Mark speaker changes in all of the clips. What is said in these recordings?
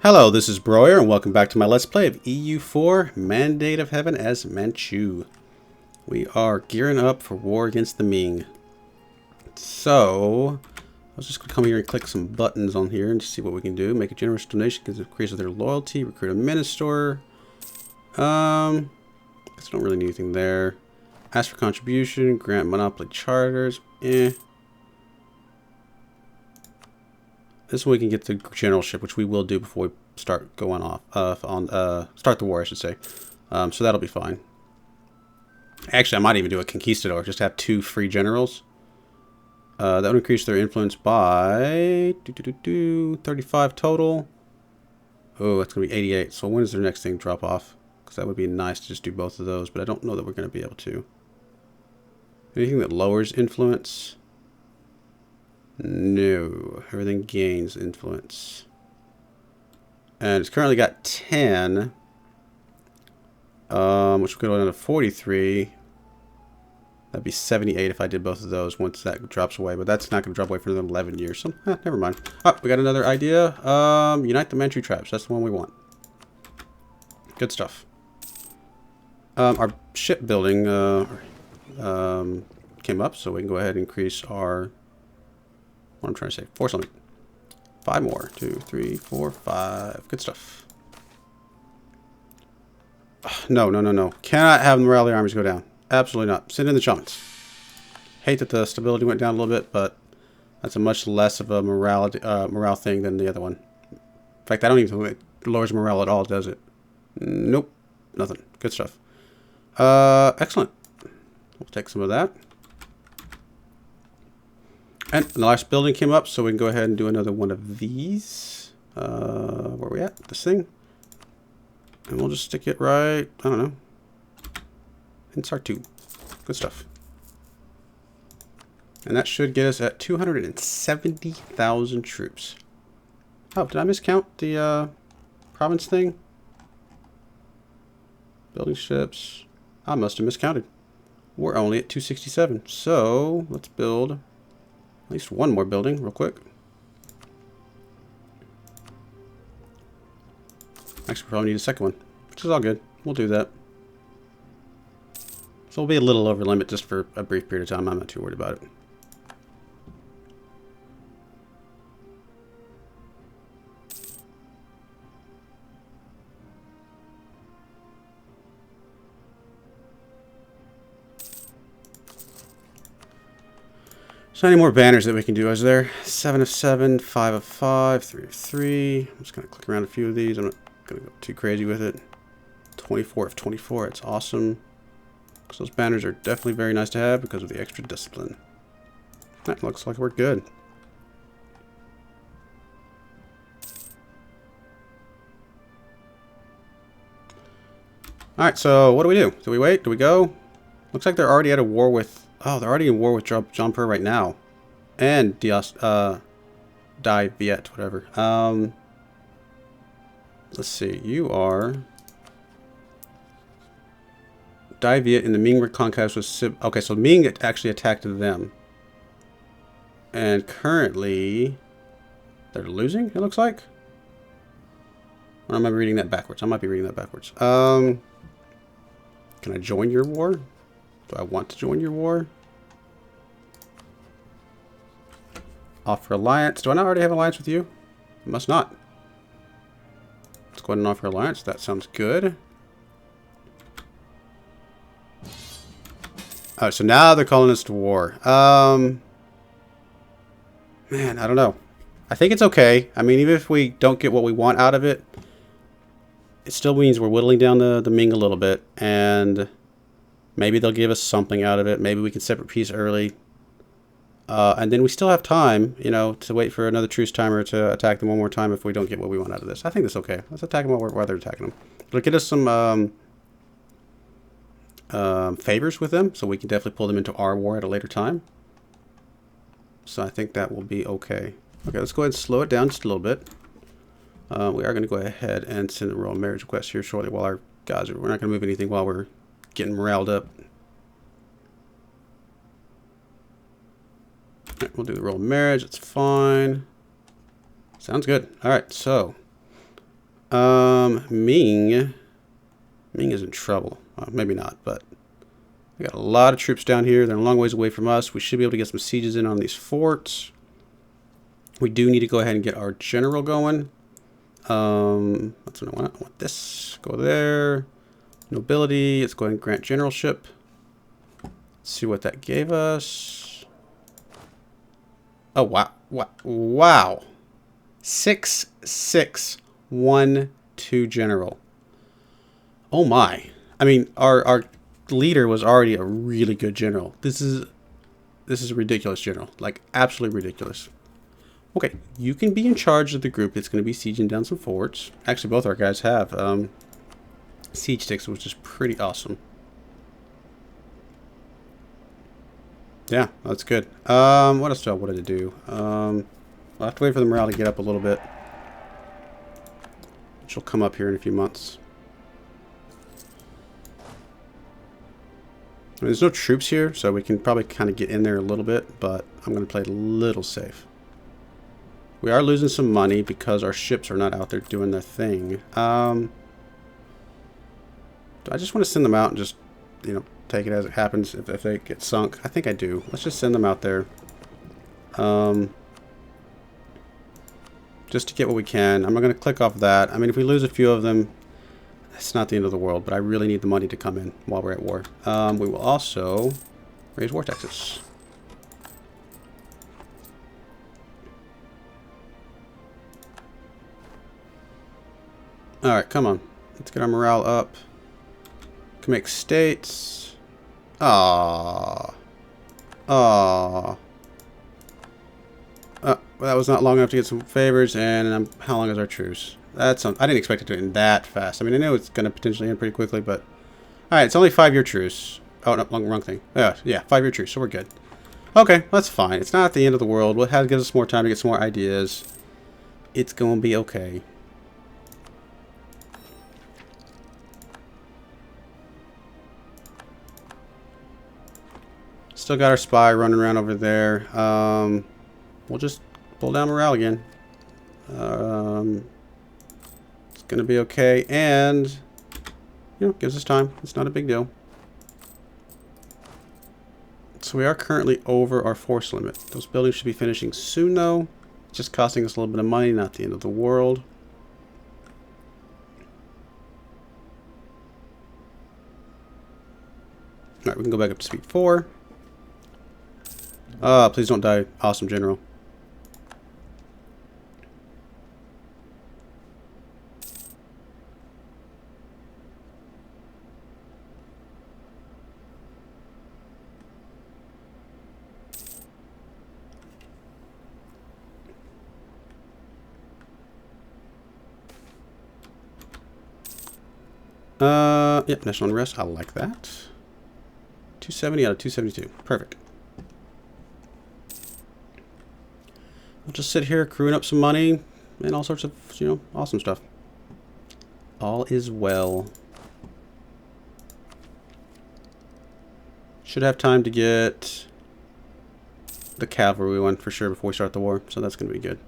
Speaker 1: Hello, this is Broyer, and welcome back to my Let's Play of EU4 Mandate of Heaven as Manchu. We are gearing up for war against the Ming. So, I was just going to come here and click some buttons on here and see what we can do. Make a generous donation because it increases their loyalty. Recruit a minister. I guess I don't really need anything there. Ask for contribution. Grant monopoly charters. This way we can get the generalship, which we will do before we start going off start the war, I should say. So that'll be fine. Actually, I might even do a conquistador, just have 2 free generals. That would increase their influence by 35 total. Oh, that's gonna be 88. So when does their next thing drop off? Because that would be nice to just do both of those, but I don't know that we're gonna be able to. Anything that lowers influence? No, everything gains influence. And it's currently got 10, which would go down to 43. That'd be 78 if I did both of those once that drops away, but that's not going to drop away for another 11 years, so never mind. Oh, we got another idea. Unite the Manchu tribes. That's the one we want. Good stuff. Our shipbuilding came up, so we can go ahead and increase our... What I'm trying to say, force limit. 5 more. 2, 3, 4, 5. Good stuff. No. Cannot have the morale of the armies go down. Absolutely not. Send in the shamans. Hate that the stability went down a little bit, but that's a much less of a morale thing than the other one. In fact, I don't even think it lowers morale at all, does it? Nope. Nothing. Good stuff. Excellent. We'll take some of that. And the last building came up, so we can go ahead and do another one of these. Where are we at? This thing. And we'll just stick it right, I don't know, in SAR 2. Good stuff. And that should get us at 270,000 troops. Oh, did I miscount the province thing? Building ships. I must have miscounted. We're only at 267. So, let's build... at least one more building, real quick. Actually, we probably need a second one, which is all good. We'll do that. So we'll be a little over limit just for a brief period of time. I'm not too worried about it. So any more banners that we can do? Is there 7 of 7, 5 of 5, 3 of 3? I'm just gonna click around a few of these. I'm not gonna go too crazy with it. 24 of 24. It's awesome. Because those banners are definitely very nice to have because of the extra discipline. That looks like we're good. All right. So what do we do? Do we wait? Do we go? Looks like they're already at a war with. Oh, they're already in war with Jumper right now. And Dai Viet, whatever. Let's see. You are... Dai Viet in the Ming reconquest was... Okay, so Ming actually attacked them. And currently... they're losing, it looks like? Or am I reading that backwards? I might be reading that backwards. Can I join your war? Do I want to join your war? Offer alliance. Do I not already have alliance with you? I must not. Let's go ahead and offer alliance. That sounds good. Oh, so now they're calling us to war. Man, I don't know. I think it's okay. I mean, even if we don't get what we want out of it, it still means we're whittling down the Ming a little bit, and maybe they'll give us something out of it. Maybe we can separate peace early. And then we still have time, you know, to wait for another truce timer to attack them one more time if we don't get what we want out of this. I think that's okay. Let's attack them while they're attacking them. It'll get us some favors with them, so we can definitely pull them into our war at a later time. So I think that will be okay. Okay, let's go ahead and slow it down just a little bit. We are going to go ahead and send a royal marriage request here shortly while our guys are... We're not going to move anything while we're getting moraled up. Right, we'll do the royal marriage. It's fine. Sounds good. All right, so Ming is in trouble. Maybe not, but we got a lot of troops down here. They're a long ways away from us. We should be able to get some sieges in on these forts. We do need to go ahead and get our general going. That's what I want. I want this. Go there. Nobility. Let's go ahead and grant generalship. Let's see what that gave us. Oh, wow. Wow. 6-6-1-2 general. Oh my. I mean, our leader was already a really good general. This is a ridiculous general. Like, absolutely ridiculous. Okay, you can be in charge of the group that's going to be sieging down some forts. Actually, both our guys have siege sticks, which is pretty awesome. Yeah, that's good. What else do I wanted to do? I'll have to wait for the morale to get up a little bit, which will come up here in a few months. I mean, there's no troops here, so we can probably kind of get in there a little bit, but I'm going to play it a little safe. We are losing some money because our ships are not out there doing their thing. Do I just want to send them out and just, you know, take it as it happens if they get sunk? I think I do. Let's just send them out there. Just to get what we can. I'm not going to click off that. I mean, if we lose a few of them, it's not the end of the world, but I really need the money to come in while we're at war. We will also raise war taxes. Alright, come on. Let's get our morale up. Can make states. Aww. Aww. That was not long enough to get some favors, and how long is our truce? I didn't expect it to end that fast. I mean, I knew it's going to potentially end pretty quickly, but... Alright, it's only 5-year truce. Oh, no, wrong thing. Yeah, 5-year truce, so we're good. Okay, that's fine. It's not the end of the world. We'll have to give us more time to get some more ideas. It's going to be okay. Still got our spy running around over there. We'll just pull down morale again. It's going to be okay, and, you know, gives us time. It's not a big deal. So we are currently over our force limit. Those buildings should be finishing soon, though. It's just costing us a little bit of money, not the end of the world. Alright, we can go back up to speed 4. Please don't die, awesome general. Yep, national unrest. I like that. 270 out of 272. Perfect. We'll just sit here accruing up some money and all sorts of, you know, awesome stuff. All is well. Should have time to get the cavalry one for sure before we start the war, so that's going to be good.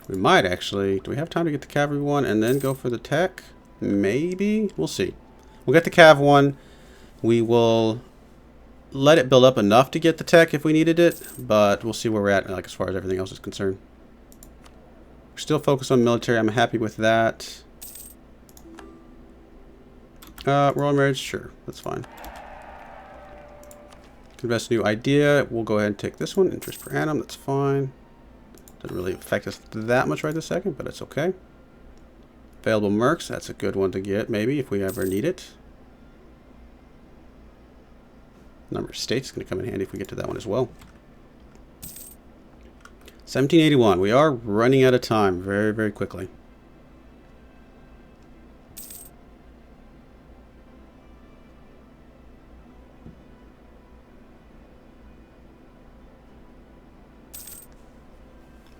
Speaker 1: We might actually... Do we have time to get the cavalry one and then go for the tech? Maybe? We'll see. We'll get the cav one. We will let it build up enough to get the tech if we needed it, but we'll see where we're at, like, as far as everything else is concerned. We're still focused on military. I'm happy with that. Royal marriage? Sure. That's fine. Invest new idea. We'll go ahead and take this one. Interest per annum. That's fine. Doesn't really affect us that much right this second, but it's okay. Available mercs. That's a good one to get, maybe, if we ever need it. Number of states is going to come in handy if we get to that one as well. 1781. We are running out of time very, very quickly.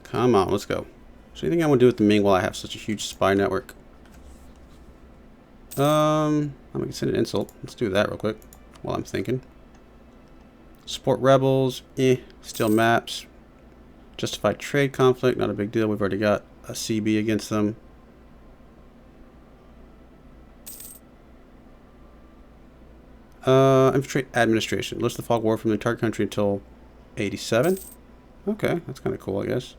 Speaker 1: Come on, let's go. So anything I want to do with the Ming while I have such a huge spy network? I'm going to send an insult. Let's do that real quick while I'm thinking. Support rebels. Steal maps. Justify trade conflict. Not a big deal. We've already got a CB against them. Infiltrate administration. List the fog war from the entire country until 87. Okay, that's kind of cool, I guess.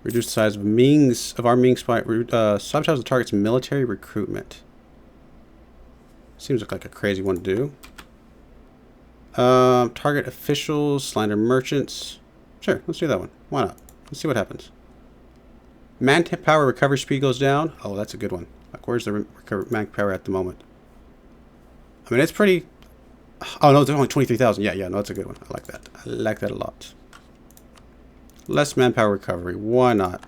Speaker 1: Reduce the size of our Ming spy. Sabotage the target's military recruitment. Seems like a crazy one to do. Target officials, slander merchants. Sure, let's do that one. Why not? Let's see what happens. Manpower recovery speed goes down. Oh, that's a good one. Like, where's the manpower at the moment? I mean, it's pretty... Oh, no, it's only 23,000. Yeah, no, that's a good one. I like that. I like that a lot. Less manpower recovery. Why not?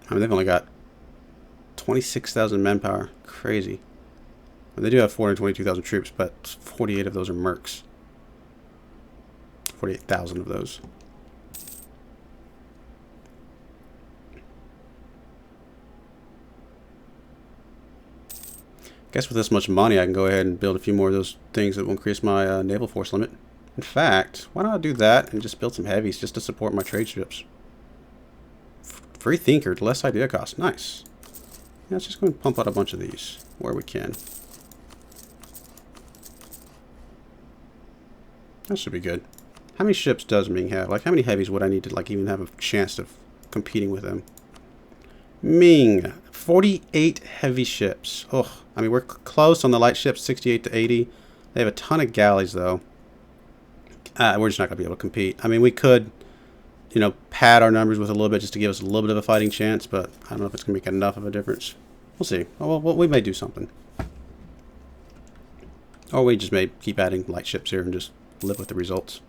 Speaker 1: I mean, they've only got 26,000 manpower. Crazy. And they do have 422,000 troops, but 48 of those are mercs. 48,000 of those. Guess with this much money, I can go ahead and build a few more of those things that will increase my naval force limit. In fact, why not do that and just build some heavies just to support my trade ships? Free thinker, less idea cost. Nice. Yeah, let's just go and pump out a bunch of these where we can. That should be good. How many ships does Ming have? Like, how many heavies would I need to, like, even have a chance of competing with them? Ming, 48 heavy ships. Ugh. I mean, we're close on the light ships, 68 to 80. They have a ton of galleys, though. We're just not going to be able to compete. I mean, we could, you know, pad our numbers with a little bit just to give us a little bit of a fighting chance, but I don't know if it's going to make enough of a difference. We'll see. Well, we may do something. Or we just may keep adding light ships here and just live with the results.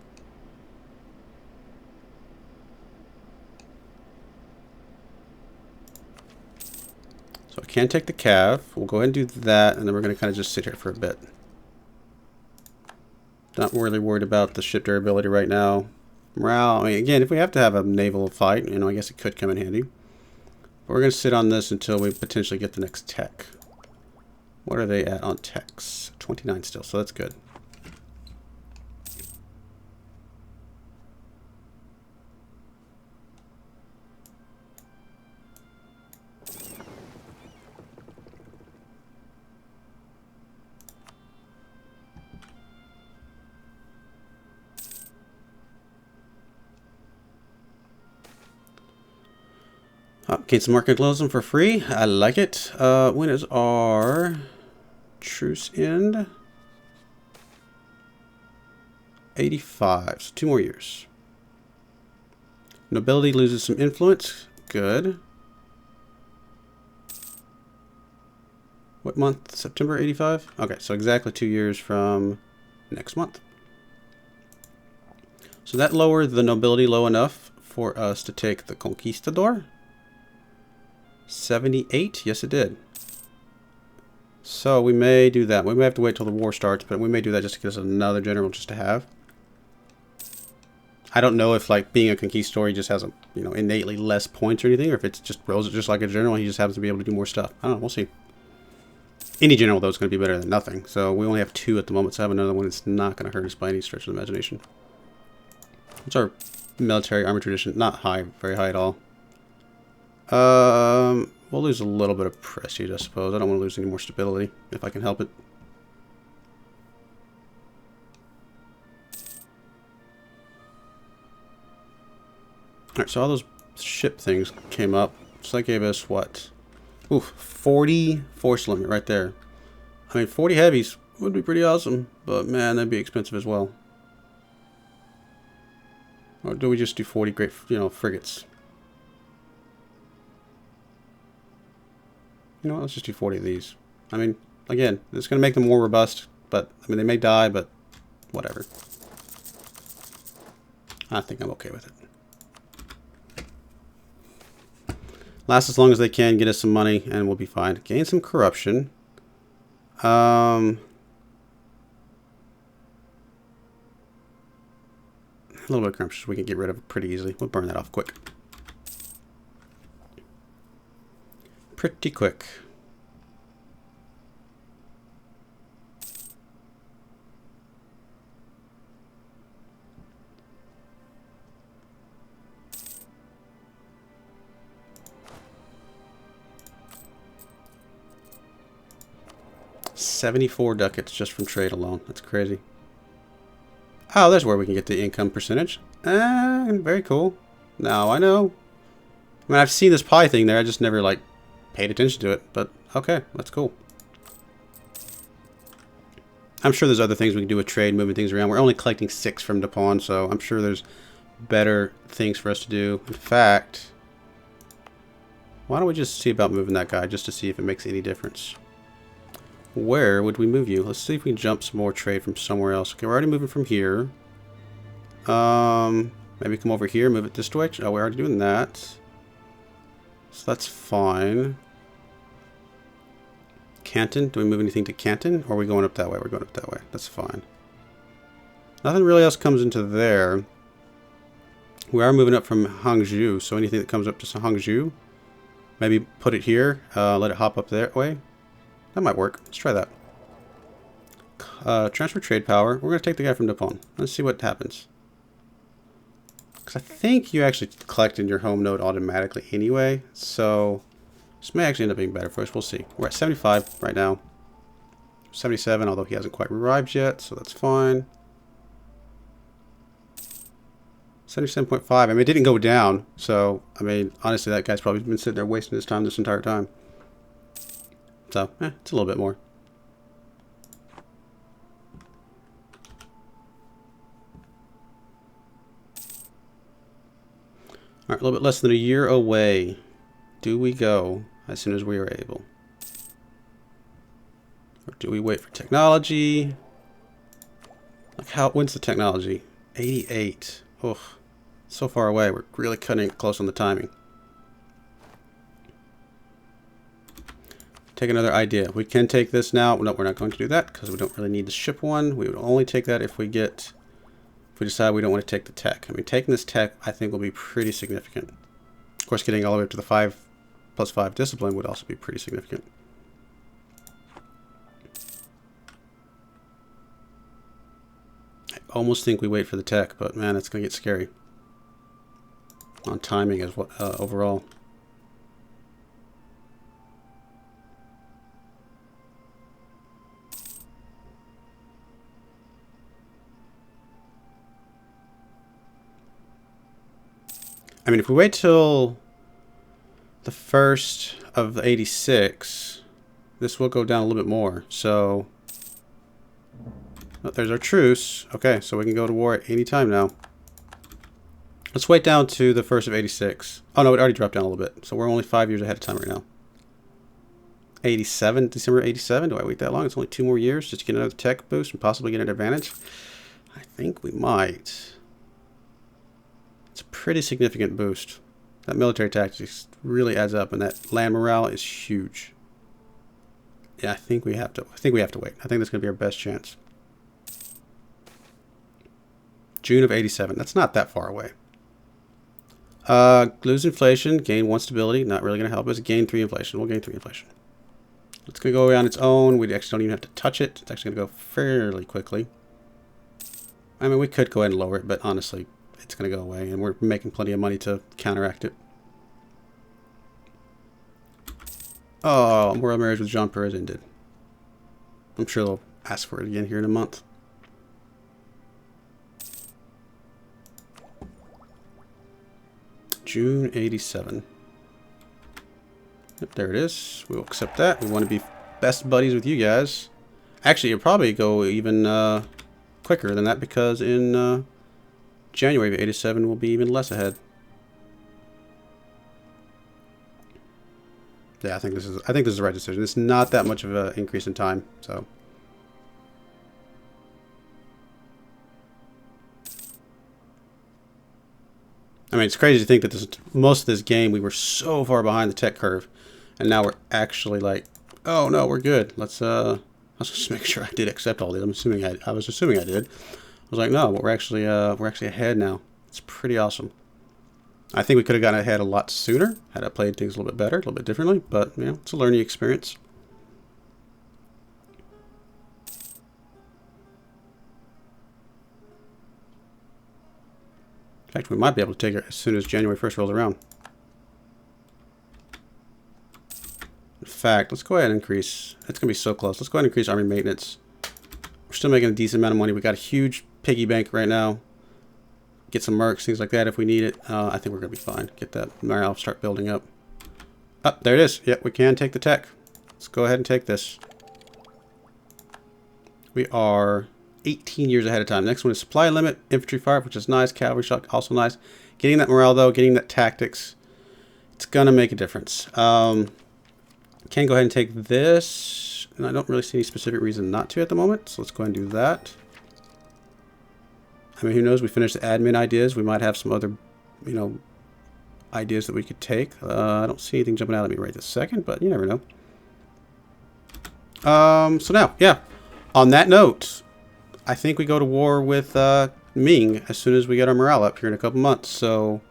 Speaker 1: So I can take the Cav. We'll go ahead and do that, and then we're going to kind of just sit here for a bit. Not really worried about the ship durability right now. Morale, I mean, again, if we have to have a naval fight, you know, I guess it could come in handy. But we're going to sit on this until we potentially get the next tech. What are they at on techs? 29 still, so that's good. Gain some market capitalism for free. I like it. When is our truce end? 85. So 2 more years. Nobility loses some influence. Good. What month? September 85? Okay, so exactly 2 years from next month. So that lowered the nobility low enough for us to take the Conquistador. 78? Yes, it did. So we may do that. We may have to wait till the war starts, but we may do that just to get us another general just to have. I don't know if, like, being a conquistador, he just has a, you know, innately less points or anything, or if it's just rolls it just like a general, he just happens to be able to do more stuff. I don't know. We'll see. Any general, though, is going to be better than nothing. So we only have 2 at the moment, so have another one. It's not going to hurt us by any stretch of the imagination. What's our military armor tradition? Not high, very high at all. We'll lose a little bit of prestige, I suppose. I don't want to lose any more stability, if I can help it. Alright, so all those ship things came up. So that gave us what? Ooh, 40 force limit right there. I mean, 40 heavies would be pretty awesome, but man, that'd be expensive as well. Or do we just do 40 great, you know, frigates? You know what, let's just do 40 of these. I mean, again, it's going to make them more robust, but, I mean, they may die, but whatever. I think I'm okay with it. Last as long as they can, get us some money, and we'll be fine. Gain some corruption. A little bit of corruption we can get rid of pretty easily. We'll burn that off quick. Pretty quick. 74 ducats just from trade alone. That's crazy. Oh, there's where we can get the income percentage. Very cool. Now I know. I mean, I've seen this pie thing there. I just never, like, paid attention to it. But, okay, that's cool. I'm sure there's other things we can do with trade, moving things around. We're only collecting 6 from the pawn, so I'm sure there's better things for us to do. In fact, why don't we just see about moving that guy just to see if it makes any difference? Where would we move you? Let's see if we can jump some more trade from somewhere else. Okay, we're already moving from here. Maybe come over here, move it this direction. Oh, we're already doing that. So that's fine. Canton? Do we move anything to Canton? Or are we going up that way? We're going up that way. That's fine. Nothing really else comes into there. We are moving up from Hangzhou, so anything that comes up to Hangzhou, maybe put it here, let it hop up that way. That might work. Let's try that. Transfer trade power. We're going to take the guy from Nippon. Let's see what happens. Because I think you actually collect in your home node automatically anyway, so this may actually end up being better for us. We'll see. We're at 75 right now. 77, although he hasn't quite arrived yet, so that's fine. 77.5. I mean, it didn't go down, so, I mean, honestly, that guy's probably been sitting there wasting his time this entire time. So, it's a little bit more. Alright, a little bit less than a year away. Do we go as soon as we are able? Or do we wait for technology? Like when's the technology? 88. Ugh. So far away. We're really cutting it close on the timing. Take another idea. We can take this now. No, we're not going to do that because we don't really need to ship one. We would only take that if we decide we don't want to take the tech. I mean, taking this tech, I think, will be pretty significant. Of course, getting all the way up to the 5+5 discipline would also be pretty significant. I almost think we wait for the tech, but man, it's going to get scary on timing as well, overall. I mean, if we wait till the 1st of 86, this will go down a little bit more. So, oh, there's our truce. Okay, so we can go to war at any time now. Let's wait down to the 1st of 86. Oh, no, it already dropped down a little bit. So we're only 5 years ahead of time right now. 87, December 87. Do I wait that long? It's only 2 more years just to get another tech boost and possibly get an advantage. I think we might. It's a pretty significant boost. That military tactics really adds up, and that land morale is huge. Yeah, I think we have to wait. I think that's going to be our best chance. June of 87. That's not that far away. Lose inflation, gain 1 stability. Not really going to help us. Gain 3 inflation. We'll gain 3 inflation. It's going to go away on its own. We actually don't even have to touch it. It's actually going to go fairly quickly. I mean, we could go ahead and lower it, but honestly, it's going to go away, and we're making plenty of money to counteract it. Oh, royal marriage with Jean Perez ended. I'm sure they'll ask for it again here in a month. June 87. Yep, there it is. We'll accept that. We want to be best buddies with you guys. Actually, it'll probably go even quicker than that, because in January of 87 will be even less ahead. Yeah, I think this is the right decision. It's not that much of an increase in time, so. I mean, it's crazy to think that most of this game we were so far behind the tech curve, and now we're actually like, oh no, we're good. Let's just make sure I did accept all these. I was assuming I did. I was like, no, but we're actually ahead now. It's pretty awesome. I think we could have gotten ahead a lot sooner had I played things a little bit better, a little bit differently, but you know, it's a learning experience. In fact, we might be able to take it as soon as January 1st rolls around. fact, let's go ahead and increase. It's going to be so close. Let's go ahead and increase army maintenance. We're still making a decent amount of money. We got a huge piggy bank right now. Get some mercs, things like that if we need it. I think we're going to be fine. Get that morale, start building up. Oh, there it is. Yep, we can take the tech. Let's go ahead and take this. We are 18 years ahead of time. Next one is supply limit, infantry fire, which is nice. Cavalry shot, also nice. Getting that morale, though, getting that tactics, it's going to make a difference. Can go ahead and take this. And I don't really see any specific reason not to at the moment. So let's go ahead and do that. I mean, who knows? We finished the admin ideas. We might have some other, you know, ideas that we could take. I don't see anything jumping out at me right this second, but you never know. So now, yeah. On that note, I think we go to war with Ming as soon as we get our morale up here in a couple months. So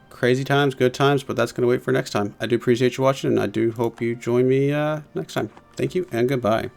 Speaker 1: crazy times, good times, but that's going to wait for next time. I do appreciate you watching, and I do hope you join me next time. Thank you, and goodbye.